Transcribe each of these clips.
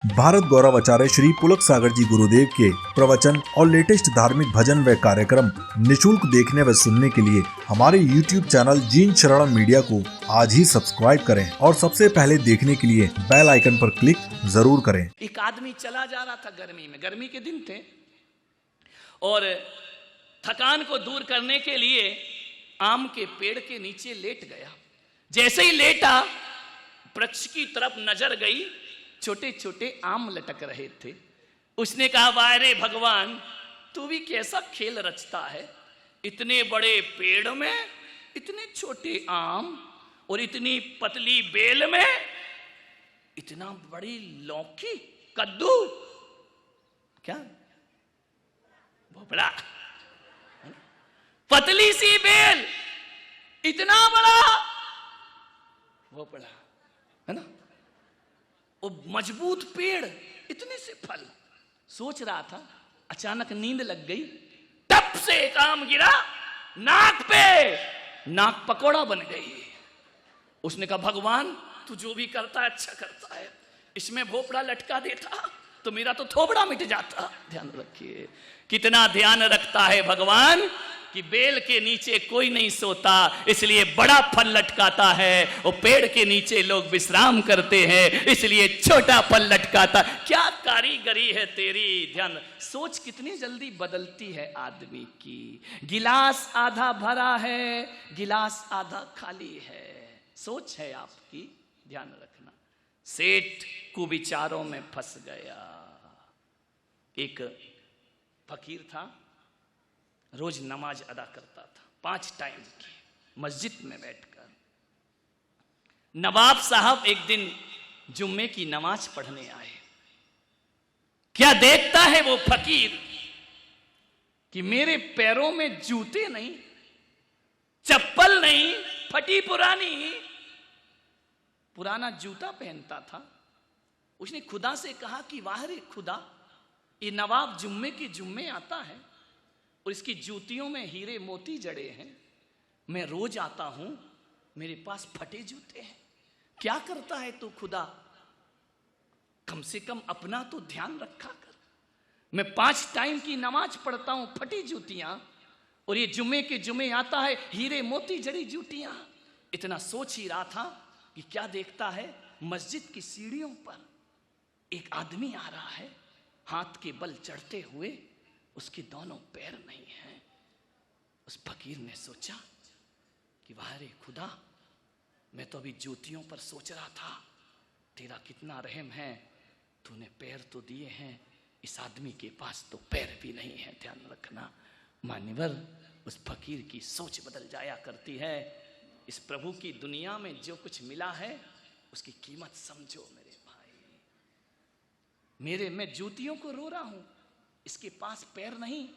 भारत गौरव आचार्य श्री पुलक सागर जी गुरुदेव के प्रवचन और लेटेस्ट धार्मिक भजन व कार्यक्रम निशुल्क देखने व सुनने के लिए हमारे YouTube चैनल जीन शरणम मीडिया को आज ही सब्सक्राइब करें और सबसे पहले देखने के लिए बेल आइकन पर क्लिक जरूर करें। एक आदमी चला जा रहा था गर्मी के दिन थे और थकान को दूर करने के लिए आम के पेड़ के नीचे लेट गया। जैसे ही लेटा वृक्ष की तरफ नजर गई, छोटे छोटे आम लटक रहे थे। उसने कहा, वाह रे भगवान, तू भी कैसा खेल रचता है। इतने बड़े पेड़ में इतने छोटे आम और इतनी पतली बेल में इतना बड़ी लौकी, कद्दू, क्या भोपड़ा, पतली सी बेल, इतना बड़ा भोपड़ा, है ना, वो मजबूत पेड़, इतने से फल। सोच रहा था, अचानक नींद लग गई। टप से एक आम गिरा नाक पे, नाक पकौड़ा बन गई। उसने कहा, भगवान तू जो भी करता है अच्छा करता है, इसमें भोपड़ा लटका देता तो मेरा तो थोबड़ा मिट जाता। ध्यान रखिए, कितना ध्यान रखता है भगवान कि बेल के नीचे कोई नहीं सोता, इसलिए बड़ा फल लटकाता है। और पेड़ के नीचे लोग विश्राम करते हैं, इसलिए छोटा फल लटकाता। क्या कारीगरी है तेरी। ध्यान, सोच कितनी जल्दी बदलती है आदमी की। गिलास आधा भरा है, गिलास आधा खाली है, सोच है आपकी। ध्यान रखना। सेठ कुविचारों में फंस गया। एक फकीर था, रोज नमाज अदा करता था 5 टाइम की, मस्जिद में बैठकर। नवाब साहब एक दिन जुम्मे की नमाज पढ़ने आए। क्या देखता है वो फकीर कि मेरे पैरों में जूते नहीं, चप्पल नहीं, फटी पुराना जूता पहनता था। उसने खुदा से कहा कि वाह रे खुदा, ये नवाब जुम्मे के जुम्मे आता है और इसकी जूतियों में हीरे मोती जड़े हैं। मैं रोज आता हूं, मेरे पास फटे जूते हैं। क्या करता है तू खुदा, कम से कम अपना तो ध्यान रखा कर। मैं 5 टाइम की नमाज पढ़ता हूं, फटी जूतियां, और ये जुम्मे के जुम्मे आता है, हीरे मोती जड़ी जूतियां। इतना सोच ही रहा था कि क्या देखता है, मस्जिद की सीढ़ियों पर एक आदमी आ रहा है, हाथ के बल चढ़ते हुए, उसके दोनों पैर नहीं हैं। उस फकीर ने सोचा कि वाह रे खुदा, मैं तो अभी जूतियों पर सोच रहा था, तेरा कितना रहम है, तूने पैर तो दिए हैं, इस आदमी के पास तो पैर भी नहीं है। ध्यान रखना मान्यवर, उस फकीर की सोच बदल जाया करती है। इस प्रभु की दुनिया में जो कुछ मिला है उसकी कीमत समझो मेरे भाई। मैं जूतियों को रो रहा हूं, इसके पास पैर नहीं,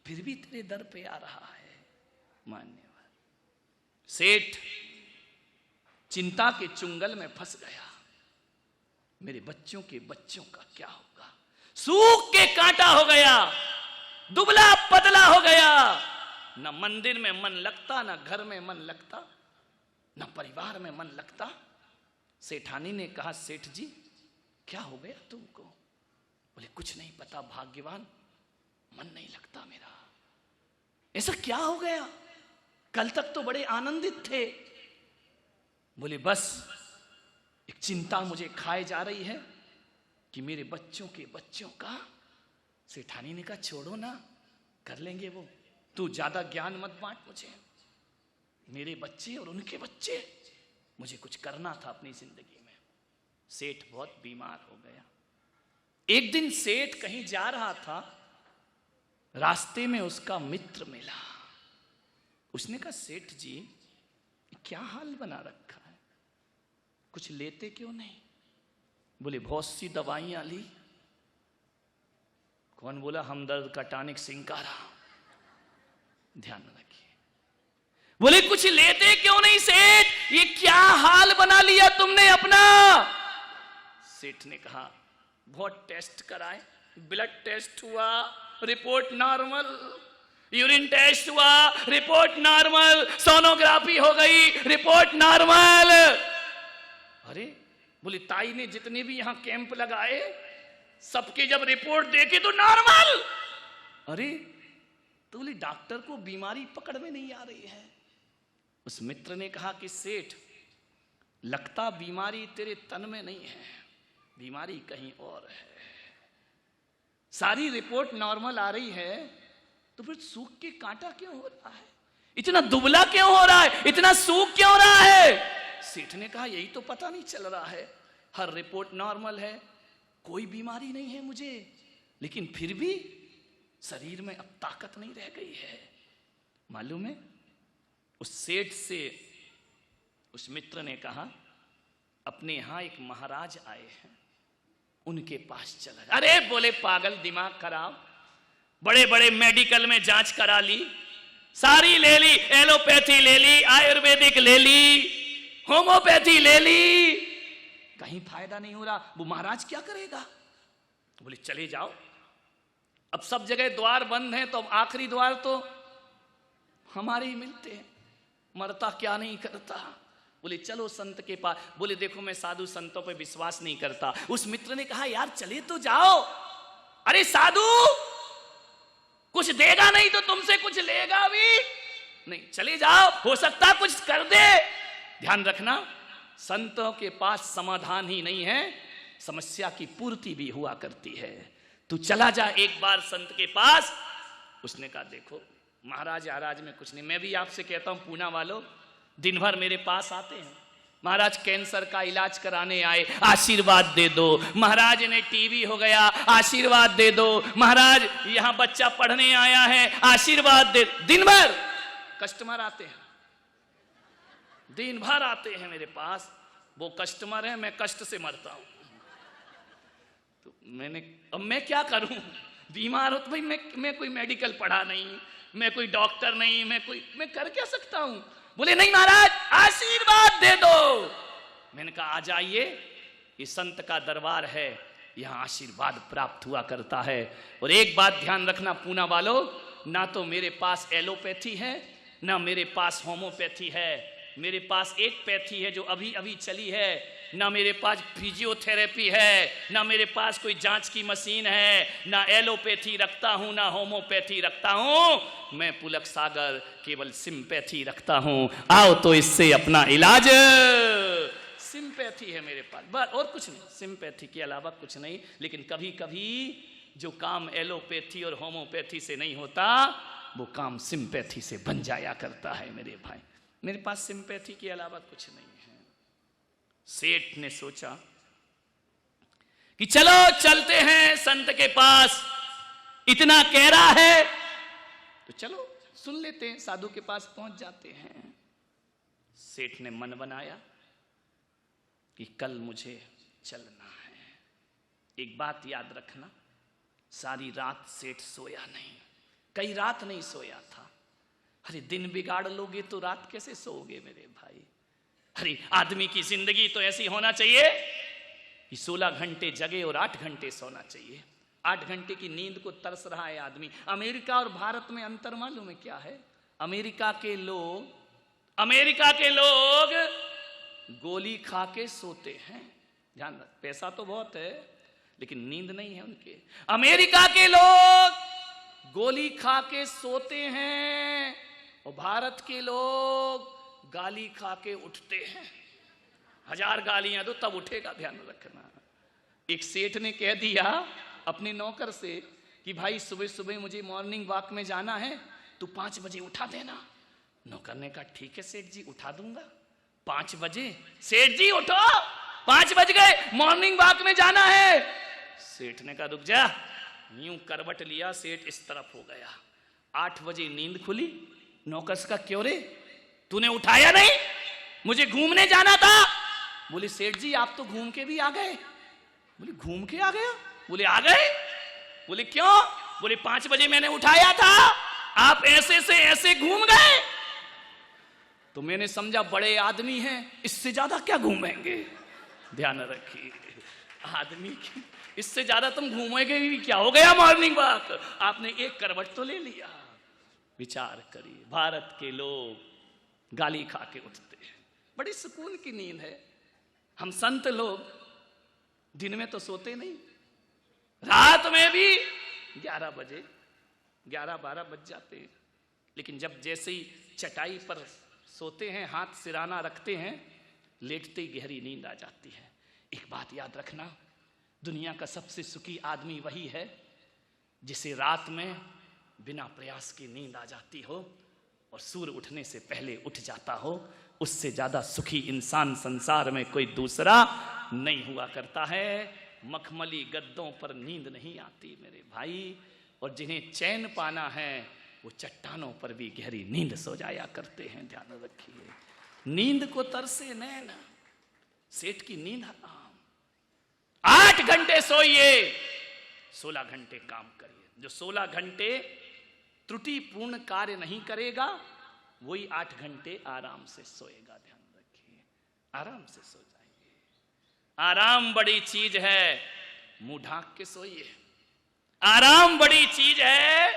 फिर भी तेरे दर पे आ रहा है। मान्यवर, सेठ चिंता के चुंगल में फंस गया। मेरे बच्चों के बच्चों का क्या होगा। सूख के कांटा हो गया, दुबला पतला हो गया। ना मंदिर में मन लगता, ना घर में मन लगता, ना परिवार में मन लगता। सेठानी ने कहा, सेठ जी क्या हो गया तुमको। बोले, कुछ नहीं पता भाग्यवान, मन नहीं लगता मेरा। ऐसा क्या हो गया, कल तक तो बड़े आनंदित थे। बोले, बस एक चिंता मुझे खाए जा रही है कि मेरे बच्चों के बच्चों का। सेठानी ने कहा, छोड़ो ना, कर लेंगे वो, तू ज्यादा ज्ञान मत बांट मुझे। मेरे बच्चे और उनके बच्चे, मुझे कुछ करना था अपनी जिंदगी में। सेठ बहुत बीमार हो गया। एक दिन सेठ कहीं जा रहा था, रास्ते में उसका मित्र मिला। उसने कहा, सेठ जी क्या हाल बना रखा है, कुछ लेते क्यों नहीं। बोले, बहुत सी दवाइयां ली। कौन बोला, हमदर्द का टॉनिक सिंकारा। ध्यान रखिए। बोले, कुछ लेते क्यों नहीं सेठ, ये क्या हाल बना लिया तुमने अपना। सेठ ने कहा, बहुत टेस्ट कराए, ब्लड टेस्ट हुआ, रिपोर्ट नॉर्मल, यूरिन टेस्ट हुआ, रिपोर्ट नॉर्मल, सोनोग्राफी हो गई, रिपोर्ट नॉर्मल। अरे बोले, ताई ने जितने भी यहां कैंप लगाए सबके जब रिपोर्ट देखे तो नॉर्मल। अरे तो बोले डॉक्टर को बीमारी पकड़ में नहीं आ रही है। उस मित्र ने कहा कि सेठ, लगता बीमारी तेरे तन में नहीं है, बीमारी कहीं और है। सारी रिपोर्ट नॉर्मल आ रही है तो फिर सूख के कांटा क्यों हो रहा है, इतना दुबला क्यों हो रहा है, इतना सूख क्यों रहा है? सेठ ने कहा यही तो पता नहीं चल रहा है। हर रिपोर्ट नॉर्मल है, कोई बीमारी नहीं है मुझे, लेकिन फिर भी शरीर में अब ताकत नहीं रह गई है। मालूम है, उस सेठ से उस मित्र ने कहा अपने यहां एक महाराज आए हैं, उनके पास चला। अरे बोले पागल, दिमाग खराब, बड़े बड़े मेडिकल में जांच करा ली, सारी ले ली, एलोपैथी ले ली, आयुर्वेदिक ले ली, होम्योपैथी ले ली, कहीं फायदा नहीं हो रहा। वो महाराज क्या करेगा? बोले चले जाओ, अब सब जगह द्वार बंद हैं तो अब आखिरी द्वार तो हमारे ही मिलते हैं, मरता क्या नहीं करता। बोले चलो संत के पास। बोले देखो मैं साधु संतों पे विश्वास नहीं करता। उस मित्र ने कहा यार चले तो जाओ। अरे साधु कुछ देगा नहीं तो तुमसे कुछ लेगा भी नहीं, चले जाओ, हो सकता कुछ कर दे। ध्यान रखना, संतों के पास समाधान ही नहीं है, समस्या की पूर्ति भी हुआ करती है। तू चला जा एक बार संत के पास। उसने कहा देखो महाराज आराज में कुछ नहीं, मैं भी आपसे कहता हूं पूना वालों, दिन भर मेरे पास आते हैं, महाराज कैंसर का इलाज कराने आए, आशीर्वाद दे दो। महाराज ने टीबी हो गया, आशीर्वाद दे दो। महाराज यहां बच्चा पढ़ने आया है, आशीर्वाद दे। दिन भर कस्टमर आते हैं, दिन भर आते हैं मेरे पास। वो कस्टमर है, मैं कष्ट से मरता हूं। तो अब मैं क्या करूं? बीमार हो तो भाई मैं कोई मेडिकल पढ़ा नहीं, मैं कोई डॉक्टर नहीं, मैं कर क्या सकता हूं? बोले नहीं महाराज आशीर्वाद दे दो। मैंने कहा आ जाइए, ये संत का दरबार है, यहां आशीर्वाद प्राप्त हुआ करता है। और एक बात ध्यान रखना पूना वालों, ना तो मेरे पास एलोपैथी है, ना मेरे पास होम्योपैथी है। मेरे पास एक पैथी है जो अभी अभी चली है, ना मेरे पास फिजियोथेरेपी है, ना मेरे पास कोई जांच की मशीन है, ना एलोपैथी रखता हूं, ना होम्योपैथी रखता हूं। मैं पुलक सागर केवल सिंपैथी रखता हूं। आओ तो इससे अपना इलाज। सिंपैथी है मेरे पास, बस और कुछ नहीं, सिंपैथी के अलावा कुछ नहीं। लेकिन कभी कभी जो काम एलोपैथी और होम्योपैथी से नहीं होता, वो काम सिंपैथी से बन जाया करता है मेरे भाई। मेरे पास सिंपैथी के अलावा कुछ नहीं है। सेठ ने सोचा कि चलो चलते हैं संत के पास, इतना कह रहा है तो चलो सुन लेते हैं, साधु के पास पहुंच जाते हैं। सेठ ने मन बनाया कि कल मुझे चलना है। एक बात याद रखना, सारी रात सेठ सोया नहीं, कई रात नहीं सोया था। अरे दिन बिगाड़ लोगे तो रात कैसे सोओगे मेरे भाई? अरे आदमी की जिंदगी तो ऐसी होना चाहिए कि 16 घंटे जगे और 8 घंटे सोना चाहिए। 8 घंटे की नींद को तरस रहा है आदमी। अमेरिका और भारत में अंतर मालूम है क्या है? अमेरिका के लोग गोली खा के सोते हैं। ध्यान रख, पैसा तो बहुत है लेकिन नींद नहीं है उनके। अमेरिका के लोग गोली खा के सोते हैं और भारत के लोग गाली खा के उठते हैं। 1000 गालियां दो तब उठेगा, ध्यान रखना। एक सेठ ने कह दिया अपने नौकर से कि भाई सुबह सुबह मुझे मॉर्निंग वॉक में जाना है, तू 5 बजे उठा देना। नौकर ने कहा ठीक है सेठ जी, उठा दूंगा। 5 बजे, सेठ जी उठो, 5 बज गए, मॉर्निंग वॉक में जाना है। सेठ ने कहा रुक जा। यूं करवट लिया, सेठ इस तरफ हो गया। 8 बजे नींद खुली। नौकर से कहा क्यों रे, तूने उठाया नहीं? मुझे घूमने जाना था। बोले सेठ जी आप तो घूम के भी आ गए। बोले घूम के आ गया? बोले आ गए। बोले क्यों? बोले 5 बजे मैंने उठाया था, आप ऐसे से ऐसे घूम गए। तो मैंने समझा बड़े आदमी हैं, इससे ज्यादा क्या घूमेंगे। ध्यान रखिए, आदमी की इससे ज्यादा तुम घूमेंगे भी क्या, हो गया मॉर्निंग वॉक। आपने एक करवट तो ले लिया। विचार करिए, भारत के लोग गाली खा के उठते हैं, बड़ी सुकून की नींद है। हम संत लोग दिन में तो सोते नहीं, रात में भी 11 बजे 11-12 बज जाते हैं, लेकिन जब जैसे ही चटाई पर सोते हैं, हाथ सिराना रखते हैं, लेटते ही गहरी नींद आ जाती है। एक बात याद रखना, दुनिया का सबसे सुखी आदमी वही है जिसे रात में बिना प्रयास की नींद आ जाती हो और सूर्य उठने से पहले उठ जाता हो। उससे ज्यादा सुखी इंसान संसार में कोई दूसरा नहीं हुआ करता है। मखमली गद्दों पर नींद नहीं आती मेरे भाई, और जिन्हें चैन पाना है वो चट्टानों पर भी गहरी नींद सो जाया करते हैं। ध्यान रखिए, नींद को तरसे नैन, सेठ की नींद हराम। 8 घंटे सोइए, 16 घंटे काम करिए। जो 16 घंटे त्रुटिपूर्ण कार्य नहीं करेगा वही 8 घंटे आराम से सोएगा। ध्यान रखिए, आराम से सो जाइए। आराम बड़ी चीज है, मुंह ढांक के सोइए। आराम बड़ी चीज है,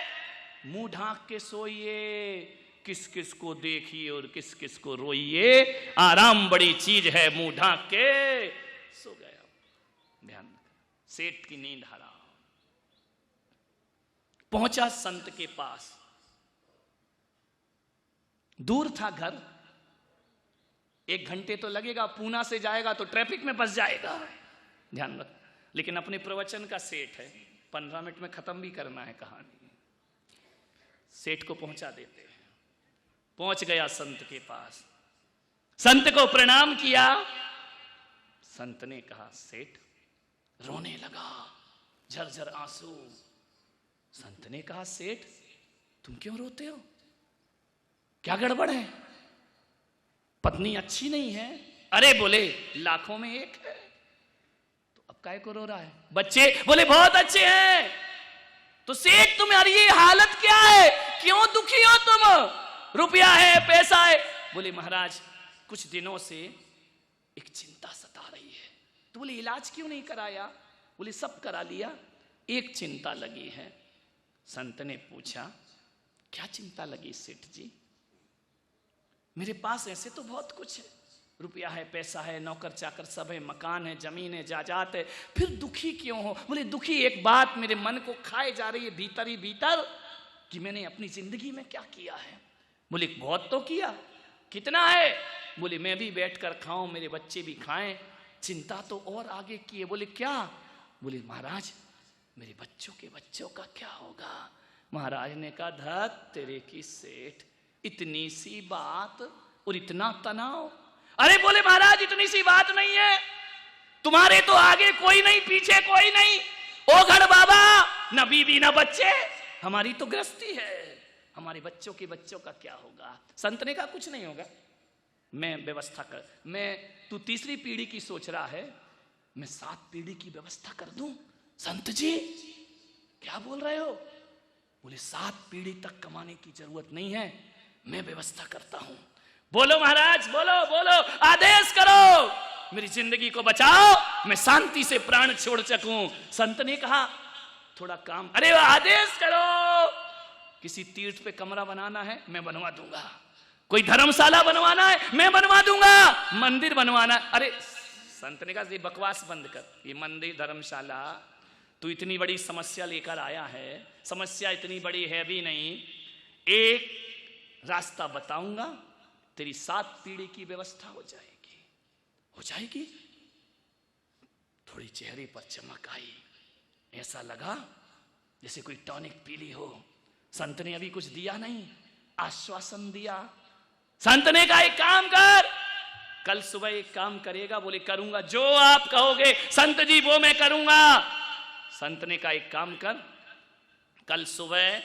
मुंह ढांक के सोइए। किस किस को देखिए और किस किस को रोइए। आराम बड़ी चीज है, मुंह ढांक के सो गया। ध्यान रखना, सेठ की नींद हराम। पहुंचा संत के पास, दूर था घर, 1 घंटे तो लगेगा, पूना से जाएगा तो ट्रैफिक में फंस जाएगा। ध्यान रख, लेकिन अपने प्रवचन का सेठ है, 15 मिनट में खत्म भी करना है कहानी। सेठ को पहुंचा देते हैं। पहुंच गया संत के पास, संत को प्रणाम किया। संत ने कहा सेठ, रोने लगा, झरझर आंसू। संत ने कहा सेठ तुम क्यों रोते हो, क्या गड़बड़ है, पत्नी अच्छी नहीं है? अरे बोले लाखों में एक है, तो अब काहे को रो रहा है? बच्चे बोले बहुत अच्छे हैं। तो सेठ तुम्हारी ये हालत क्या है, क्यों दुखी हो तुम? रुपया है, पैसा है। बोले महाराज कुछ दिनों से एक चिंता सता रही है। तो बोले इलाज क्यों नहीं कराया? बोले सब करा लिया, एक चिंता लगी है। संत ने पूछा क्या चिंता लगी सेठ जी? मेरे पास ऐसे तो बहुत कुछ है, रुपया है, पैसा है, नौकर चाकर सब है, मकान है, जमीन है, जायदाद है, फिर दुखी क्यों हो? बोले दुखी एक बात मेरे मन को खाए जा रही है भीतर ही भीतर, कि मैंने अपनी जिंदगी में क्या किया है। बोले बहुत तो किया, कितना है? बोले मैं भी बैठकर खाऊं, मेरे बच्चे भी खाएं, चिंता तो और आगे की है। बोले क्या? बोले महाराज मेरे बच्चों के बच्चों का क्या होगा? महाराज ने कहा धत तेरे की सेठ, इतनी सी बात और इतना तनाव। अरे बोले महाराज इतनी सी बात नहीं है, तुम्हारे तो आगे कोई नहीं, पीछे कोई नहीं, ओ घर बाबा, न बीवी न बच्चे, हमारी तो गृहस्थी है, हमारे बच्चों के बच्चों का क्या होगा? संत ने कहा कुछ नहीं होगा, मैं व्यवस्था कर, मैं तू 3री पीढ़ी की सोच रहा है, मैं 7 पीढ़ी की व्यवस्था कर दूं। संत जी क्या बोल रहे हो? बोले 7 पीढ़ी तक कमाने की जरूरत नहीं है, मैं व्यवस्था करता हूं। बोलो महाराज, बोलो बोलो, आदेश करो, मेरी जिंदगी को बचाओ, मैं शांति से प्राण छोड़ सकूं। संत ने कहा थोड़ा काम, अरे आदेश करो, किसी तीर्थ पे कमरा बनाना है मैं बनवा दूंगा, कोई धर्मशाला बनवाना है मैं बनवा दूंगा, मंदिर बनवाना है। अरे संत ने कहा ये बकवास बंद कर, ये मंदिर धर्मशाला तू इतनी बड़ी समस्या लेकर आया है, समस्या इतनी बड़ी है भी नहीं, एक रास्ता बताऊंगा, तेरी 7 पीढ़ी की व्यवस्था हो जाएगी। हो जाएगी? थोड़ी चेहरे पर चमक आई, ऐसा लगा जैसे कोई टॉनिक पी ली हो। संत ने अभी कुछ दिया नहीं, आश्वासन दिया। संत ने कहा एक काम कर, कल सुबह एक काम करेगा? बोले करूंगा, जो आप कहोगे संत जी वो मैं करूंगा। संत ने कहा एक काम कर, कल सुबह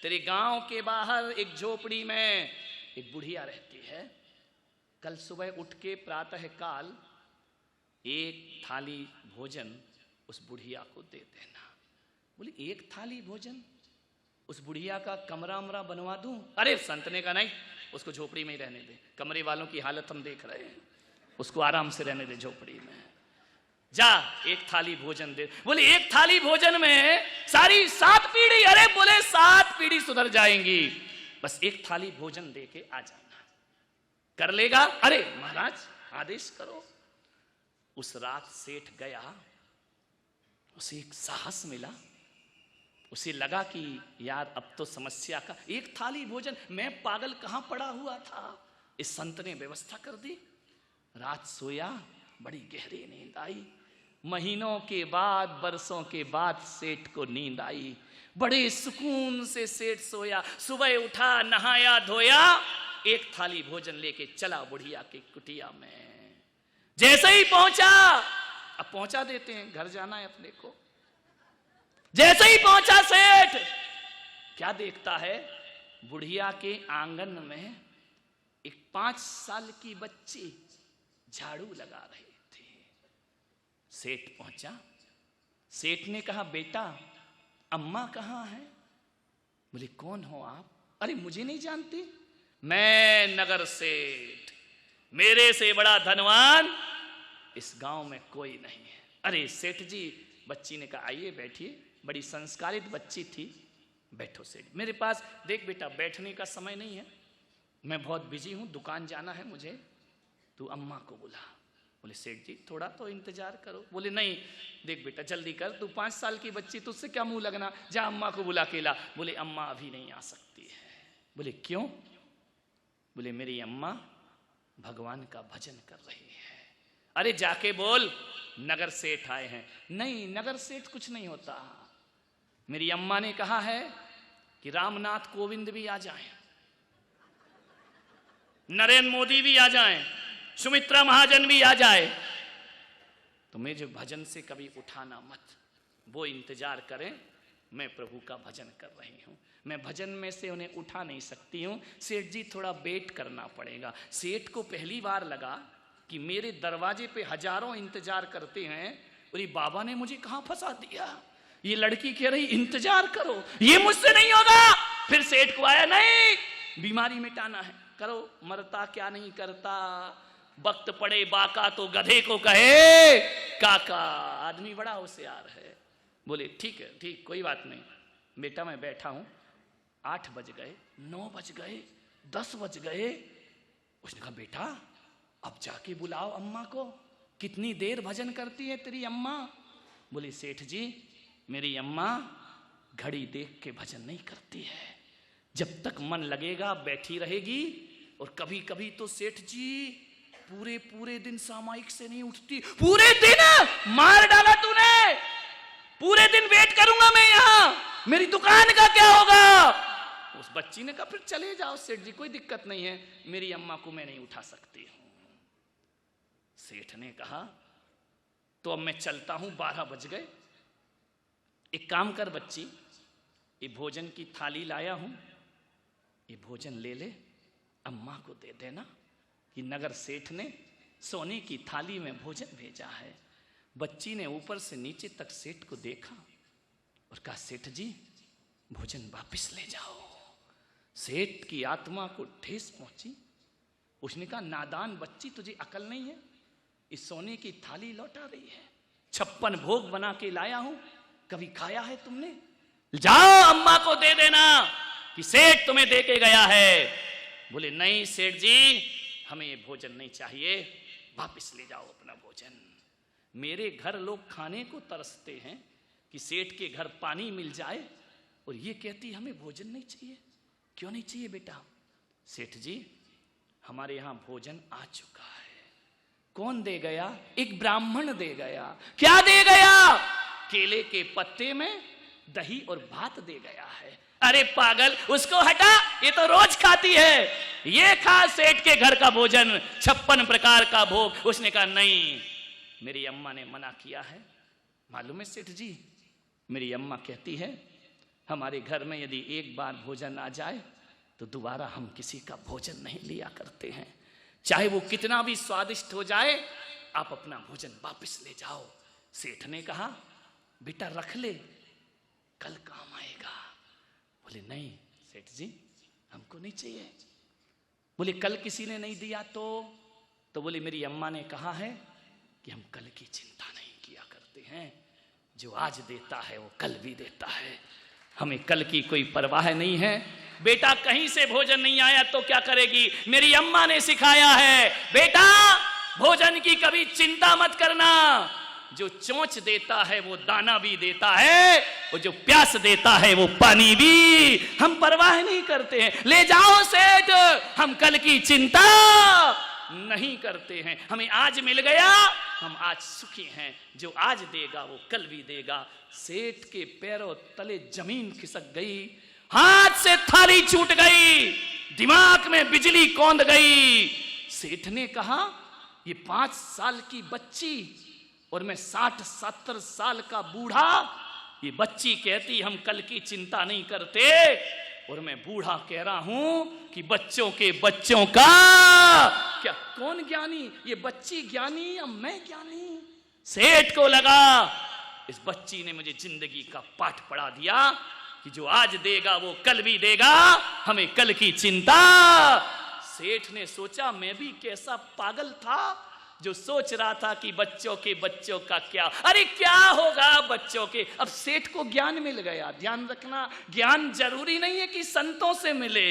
तेरे गांव के बाहर एक झोपड़ी में एक बुढ़िया रहती है, कल सुबह उठ के प्रातः काल 1 थाली भोजन उस बुढ़िया को दे देना। बोले 1 थाली भोजन? उस बुढ़िया का कमरा उमरा बनवा दूं? अरे संत ने कहा नहीं, उसको झोपड़ी में ही रहने दे, कमरे वालों की हालत हम देख रहे हैं, उसको आराम से रहने दे झोपड़ी में, जा 1 थाली भोजन दे। बोले 1 थाली भोजन में सारी 7 पीढ़ी? अरे बोले 7 पीढ़ी सुधर जाएंगी, बस 1 थाली भोजन दे के आ जाना, कर लेगा? अरे महाराज आदेश करो। उस रात सेठ गया, उसे एक साहस मिला, उसे लगा कि यार अब तो समस्या का एक थाली भोजन, मैं पागल कहां पड़ा हुआ था, इस संत ने व्यवस्था कर दी। रात सोया, बड़ी गहरी नींद आई। महीनों के बाद, बरसों के बाद सेठ को नींद आई। बड़े सुकून से सेठ सोया। सुबह उठा, नहाया धोया, एक थाली भोजन लेके चला बुढ़िया की कुटिया में। जैसे ही पहुंचा, अब पहुंचा देते हैं, घर जाना है अपने को। जैसे ही पहुंचा सेठ, क्या देखता है, बुढ़िया के आंगन में एक 5 साल की बच्ची झाड़ू लगा रही थी। सेठ पहुंचा, सेठ ने कहा, बेटा अम्मा कहां है? बोले, कौन हो आप? अरे मुझे नहीं जानती, मैं नगर सेठ, मेरे से बड़ा धनवान इस गांव में कोई नहीं है। अरे सेठ जी, बच्ची ने कहा, आइए बैठिए, बड़ी संस्कारित बच्ची थी। बैठो सेठ, मेरे पास देख बेटा बैठने का समय नहीं है, मैं बहुत बिजी हूं, दुकान जाना है मुझे, तू अम्मा को बुला। बोले, सेठ जी थोड़ा तो इंतजार करो। बोले, नहीं देख बेटा जल्दी कर, तू 5 साल की बच्ची, तुझसे क्या मुंह लगना, जा अम्मा को बुला के ला। बोले, अम्मा अभी नहीं आ सकती है। बोले, क्यों? बोले, मेरी अम्मा भगवान का भजन कर रही है। अरे जाके बोल नगर सेठ आए हैं। नहीं, नगर सेठ कुछ नहीं होता, मेरी अम्मा ने कहा है कि रामनाथ कोविंद भी आ जाएं, नरेंद्र मोदी भी आ जाएं, सुमित्रा महाजन भी आ जाए, तो मुझे भजन से कभी उठाना मत, वो इंतजार करें, मैं प्रभु का भजन कर रही हूं, मैं भजन में से उन्हें उठा नहीं सकती हूं। सेठ जी थोड़ा वेट करना पड़ेगा। सेठ को पहली बार लगा कि मेरे दरवाजे पे हजारों इंतजार करते हैं, और ये बाबा ने मुझे कहां फंसा दिया। ये लड़की कह रही इंतजार करो, ये मुझसे नहीं होगा। फिर सेठ को आया, नहीं बीमारी मिटाना है, करो, मरता क्या नहीं करता, वक्त पड़े बाका तो गधे को कहे काका। आदमी बड़ा होशियार है। बोले, ठीक है, ठीक, कोई बात नहीं बेटा, मैं बैठा हूं। 8 बज गए, 9 बज गए, 10 बज गए। उसने कहा, बेटा अब जाके बुलाओ अम्मा को, कितनी देर भजन करती है तेरी अम्मा? बोली, सेठ जी मेरी अम्मा घड़ी देख के भजन नहीं करती है, जब तक मन लगेगा बैठी रहेगी। और कभी कभी तो सेठ जी पूरे दिन सामायिक से नहीं उठती। पूरे दिन? मार डाला तूने, पूरे दिन वेट करूंगा मैं यहां, मेरी दुकान का क्या होगा? उस बच्ची ने कहा, फिर चले जाओ सेठ जी, कोई दिक्कत नहीं है, मेरी अम्मा को मैं नहीं उठा सकती हूं। सेठ ने कहा, तो अब मैं चलता हूं, 12 बज गए। एक काम कर बच्ची, ये भोजन की थाली लाया हूं, ये भोजन ले ले, अम्मा को दे देना कि नगर सेठ ने सोने की थाली में भोजन भेजा है। बच्ची ने ऊपर से नीचे तक सेठ को देखा और कहा, सेठ जी भोजन वापस ले जाओ। सेठ की आत्मा को ठेस पहुंची। उसने कहा, नादान बच्ची, तुझे अकल नहीं है, इस सोने की थाली लौटा रही है, 56 भोग बना के लाया हूं, कभी खाया है तुमने? जाओ अम्मा को दे देना कि सेठ तुम्हें दे के गया है। बोले, नहीं सेठ जी हमें ये भोजन नहीं चाहिए, वापस ले जाओ अपना भोजन। मेरे घर लोग खाने को तरसते हैं कि सेठ के घर पानी मिल जाए, और ये कहती हमें भोजन नहीं चाहिए। क्यों नहीं चाहिए बेटा? सेठ जी हमारे यहां भोजन आ चुका है। कौन दे गया? एक ब्राह्मण दे गया। क्या दे गया? केले के पत्ते में दही और भात दे गया है। अरे पागल, उसको हटा, ये तो रोज खाती है, ये खा सेठ के घर का भोजन, 56 प्रकार का भोग। उसने कहा, नहीं मेरी अम्मा ने मना किया है। मालूम है सेठ जी, मेरी अम्मा कहती है हमारे घर में यदि एक बार भोजन आ जाए तो दोबारा हम किसी का भोजन नहीं लिया करते हैं, चाहे वो कितना भी स्वादिष्ट हो जाए, आप अपना भोजन वापस ले जाओ। सेठ ने कहा, बेटा रख ले, कल काम आएगा। बोले, नहीं सेठ जी हमको नहीं चाहिए। बोले, कल किसी ने नहीं दिया तो बोले, मेरी अम्मा ने कहा है कि हम कल की चिंता नहीं किया करते हैं, जो आज देता है वो कल भी देता है, हमें कल की कोई परवाह नहीं है। बेटा कहीं से भोजन नहीं आया तो क्या करेगी? मेरी अम्मा ने सिखाया है, बेटा भोजन की कभी चिंता मत करना, जो चोंच देता है वो दाना भी देता है, और जो प्यास देता है वो पानी भी। हम परवाह नहीं करते हैं, ले जाओ सेठ, हम कल की चिंता नहीं करते हैं। हमें आज मिल गया, हम आज सुखी हैं। जो आज देगा वो कल भी देगा। सेठ के पैरों तले जमीन खिसक गई, हाथ से थाली छूट गई, दिमाग में बिजली कौंध गई। सेठ ने कहा, ये 5 साल की बच्ची और मैं 60-70 साल का बूढ़ा, ये बच्ची कहती हम कल की चिंता नहीं करते, और मैं बूढ़ा कह रहा हूं कि बच्चों के बच्चों का क्या, कौन ज्ञानी, ये बच्ची ज्ञानी या मैं ज्ञानी? सेठ को लगा इस बच्ची ने मुझे जिंदगी का पाठ पढ़ा दिया कि जो आज देगा वो कल भी देगा, हमें कल की चिंता। सेठ ने सोचा मैं भी कैसा पागल था जो सोच रहा था कि बच्चों के बच्चों का क्या, अरे क्या होगा बच्चों के। अब सेठ को ज्ञान मिल गया। ध्यान रखना, ज्ञान जरूरी नहीं है कि संतों से मिले,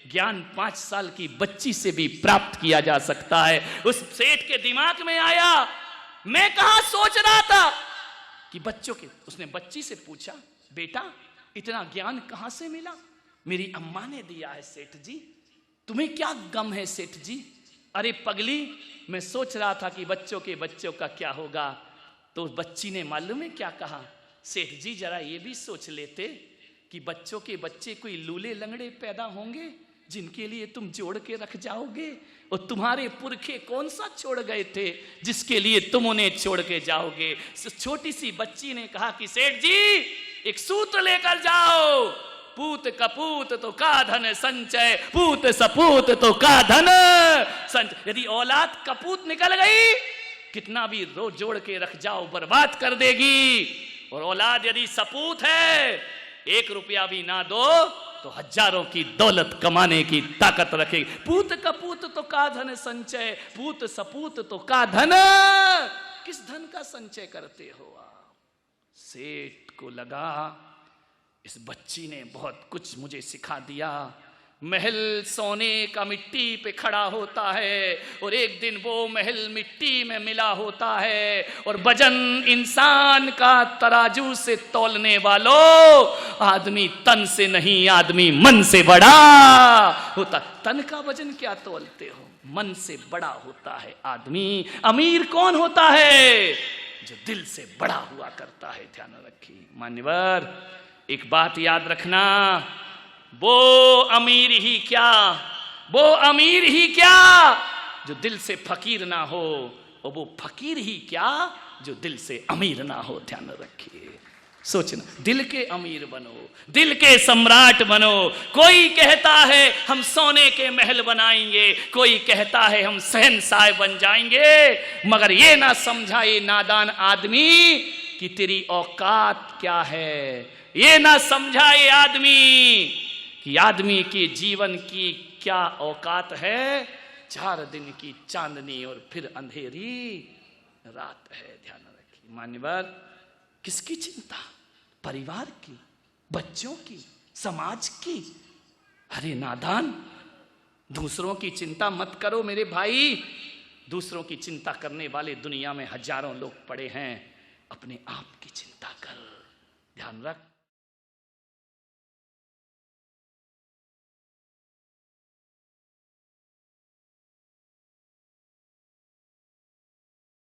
ज्ञान 5 साल की बच्ची से भी प्राप्त किया जा सकता है। उस सेठ के दिमाग में आया, मैं कहां सोच रहा था कि बच्चों के। उसने बच्ची से पूछा, बेटा इतना ज्ञान कहां से मिला? मेरी अम्मा ने दिया है सेठ जी। तुम्हें क्या गम है सेठ जी? अरे पगली, मैं सोच रहा था कि बच्चों के बच्चों का क्या होगा। तो बच्ची ने मालूम है क्या कहा? सेठ जी जरा ये भी सोच लेते कि बच्चों के बच्चे कोई लूले लंगड़े पैदा होंगे जिनके लिए तुम जोड़ के रख जाओगे, और तुम्हारे पुरखे कौन सा छोड़ गए थे जिसके लिए तुम उन्हें छोड़ के जाओगे। छोटी सी बच्ची ने कहा कि सेठ जी एक सूत्र लेकर जाओ, पूत कपूत तो का धन संचय, पूत सपूत तो का धन संचय। यदि औलाद कपूत निकल गई, कितना भी रोज जोड़ के रख जाओ बर्बाद कर देगी, और औलाद यदि सपूत है, 1 रुपया भी ना दो तो हजारों की दौलत कमाने की ताकत रखेगी। पूत कपूत तो का धन संचय, पूत सपूत तो का धन। किस धन का संचय करते हो आप? सेठ को लगा इस बच्ची ने बहुत कुछ मुझे सिखा दिया। महल सोने का मिट्टी पे खड़ा होता है, और एक दिन वो महल मिट्टी में मिला होता है, और वजन इंसान का तराजू से तौलने वालों, आदमी तन से नहीं, आदमी मन से बड़ा होता। तन का वजन क्या तौलते हो? मन से बड़ा होता है आदमी। अमीर कौन होता है? जो दिल से बड़ा हुआ करता है। ध्यान रखिए मान्यवर, एक बात याद रखना, वो अमीर ही क्या, वो अमीर ही क्या जो दिल से फकीर ना हो, और वो फकीर ही क्या जो दिल से अमीर ना हो। ध्यान रखिए, सोचना, दिल के अमीर बनो, दिल के सम्राट बनो। कोई कहता है हम सोने के महल बनाएंगे, कोई कहता है हम शहंशाह बन जाएंगे, मगर ये ना समझा ये नादान आदमी कि तेरी औकात क्या है। ये ना समझा ये आदमी कि आदमी के जीवन की क्या औकात है। 4 दिन की चांदनी और फिर अंधेरी रात है। ध्यान रखिए मान्यवर, किसकी चिंता? परिवार की, बच्चों की, समाज की। अरे नादान, दूसरों की चिंता मत करो मेरे भाई। दूसरों की चिंता करने वाले दुनिया में हजारों लोग पड़े हैं। अपने आप की चिंता कर। ध्यान रख,